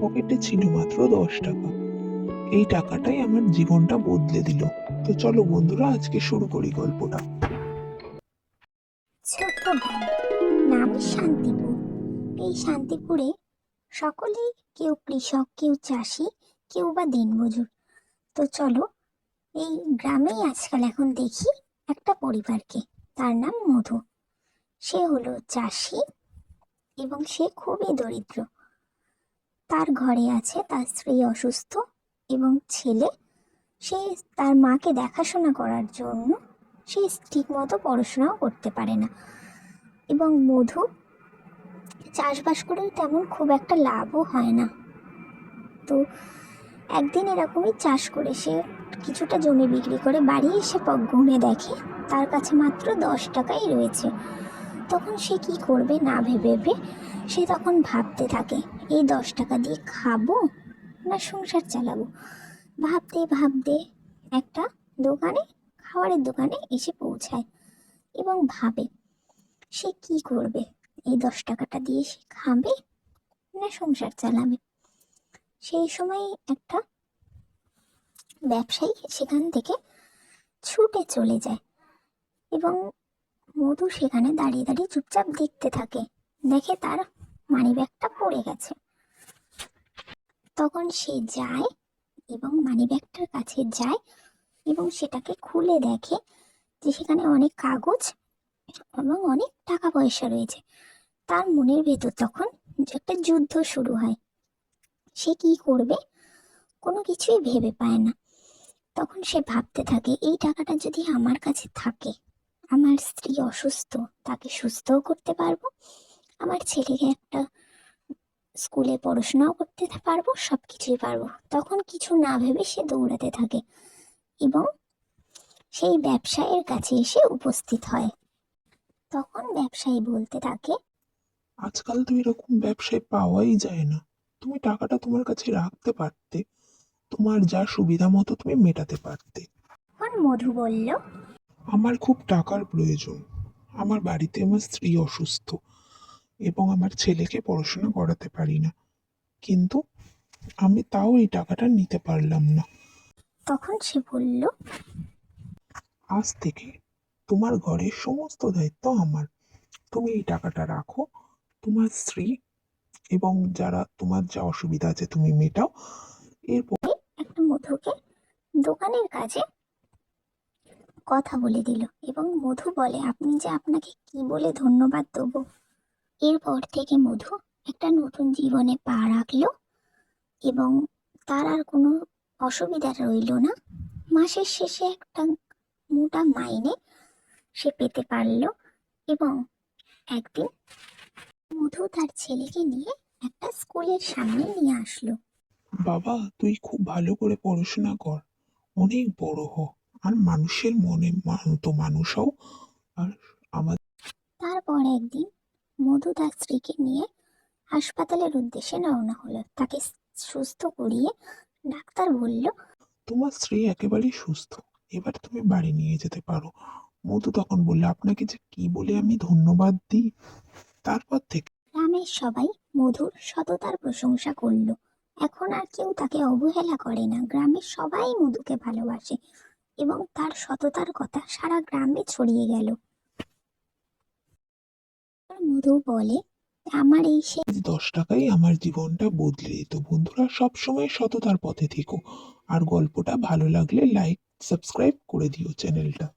পকেটে ছিল মাত্র 10 টাকা। এই টাকাটাই আমার জীবনটা বদলে দিল। তো চলো বন্ধুরা, আজকে শুরু করি গল্পটা। ছোট্ট গ্রাম, নাম শান্তিপুর। এই শান্তিপুরে সকলেই, কেউ কৃষক, কেউ চাষি, কেউ বা দিনমজুর। তো চলো, এই গ্রামেই আজকাল এখন দেখি একটা পরিবারকে। তার নাম মধু। সে হলো চাষি এবং সে খুবই দরিদ্র। তার ঘরে আছে তার স্ত্রী অসুস্থ এবং ছেলে। সে তার মাকে দেখাশোনা করার জন্য সে ঠিক মতো পড়াশোনাও করতে পারে না। এবং মধু চাষবাস করেও তেমন খুব একটা লাভও হয় না। তো একদিন এরকমই চাষ করে সে কিছুটা জমি বিক্রি করে বাড়ি এসে গুনে দেখে তার কাছে মাত্র 10 টাকাই রয়েছে। তখন সে কি করবে না ভেবে ভেবে সে তখন ভাবতে থাকে, এই 10 টাকা দিয়ে খাবো না সংসার চালাবো। ভাবতে ভাবতে একটা দোকানে, খাবারের দোকানে এসে পৌঁছায় এবং ভাবে সে কি করবে, এই 10 টাকাটা দিয়ে সে খাবে না সংসার চালাবে। সেই সময় একটা ব্যবসায়ী সেখান থেকে ছুটে চলে যায় এবং মধু সেখানে দাঁড়িয়ে দাঁড়িয়ে চুপচাপ দেখতে থাকে। দেখে তার মানিব্যাগটা পড়ে গেছে। তখন সে যায় এবং মানিব্যাগটার কাছে যায় এবং সেটাকে খুলে দেখে যে সেখানে অনেক কাগজ এবং অনেক টাকা পয়সা রয়েছে। তার মনের ভেতর তখন একটা যুদ্ধ শুরু হয়। সে কি করবে কোনো কিছুই ভেবে পায় না। তখন সে ভাবতে থাকে, এই টাকাটা যদি আমার কাছে থাকে, আমার স্ত্রী অসুস্থ, তাকে সুস্থও করতে পারবো, আমার ছেলেকে একটা স্কুলে পড়াশোনাও করতে পারবো, সবকিছুই পারবো। তখন কিছু না ভেবে সে দৌড়াতে থাকে এবং সেই ব্যবসায়ীর কাছে এসে উপস্থিত হয়। তখন ব্যবসায়ী বলতে থাকে, আজকাল তো এরকম ব্যবসায় পাওয়াই যায় না। তুমি টাকাটা তোমার কাছে রাখতে পারতে, তোমার যা সুবিধা মতো তুমি মেটাতে পারতে। তখন মধু বলল, আমার খুব টাকার প্রয়োজন। আমার বাড়িতে আমার স্ত্রী অসুস্থ এবং আমার ছেলেকে পড়াশোনা করাতে পারি না, কিন্তু আমি তাও এই টাকাটা নিতে পারলাম না। তখন সে বলল, আজ থেকে তোমার ঘরের সমস্ত দায়িত্ব আমার। তুমি এই টাকাটা রাখো, তোমার স্ত্রী এবং যারা তোমার যা অসুবিধা আছে তুমি মেটাও। এরপর একটা মধুকে দোকানের কাজে কথা বলে দিল এবং মধু বলে, আপনি যে আপনাকে কি বলে ধন্যবাদ দেবো। এরপর থেকে মধু একটা নতুন জীবনে পা রাখলো এবং তার আর কোনো অসুবিধা রইল না। মাসের শেষে একটা মোটা মাইনে সে পেতে পারলো এবং একদিন মধু তার ছেলেকে নিয়ে একটা স্কুলের সামনে নিয়ে আসলো। বাবা, তুই খুব ভালো করে পড়াশোনা কর, অনেক বড় হ, আর মানুষের মনে তো মানুষ হও। আর আমার তারপর একদিন মধু তার স্ত্রীকে নিয়ে হাসপাতালের উদ্দেশ্যে রওনা হলো। তাকে সুস্থ করিয়ে ডাক্তার বলল, তোমার স্ত্রী একেবারেই সুস্থ, এবার তুমি বাড়ি নিয়ে যেতে পারো। মধু তখন বললে, আপনাকে যে কি বলে আমি ধন্যবাদ দিই। তারপর থেকে গ্রামের সবাই মধুর সততার প্রশংসা করলো। এখন আর কেউ তাকে অবহেলা করে না, গ্রামের সবাই মধুকে ভালোবাসে এবং তার সততার কথা সারা গ্রামে ছড়িয়ে গেল। মধু বলে, আমার এই সে 10 টাকাই আমার জীবনটা বদলে দিত। বন্ধুরা, সবসময় সততার পথে থেকো। আর গল্পটা ভালো লাগলে লাইক সাবস্ক্রাইব করে দিও চ্যানেলটা।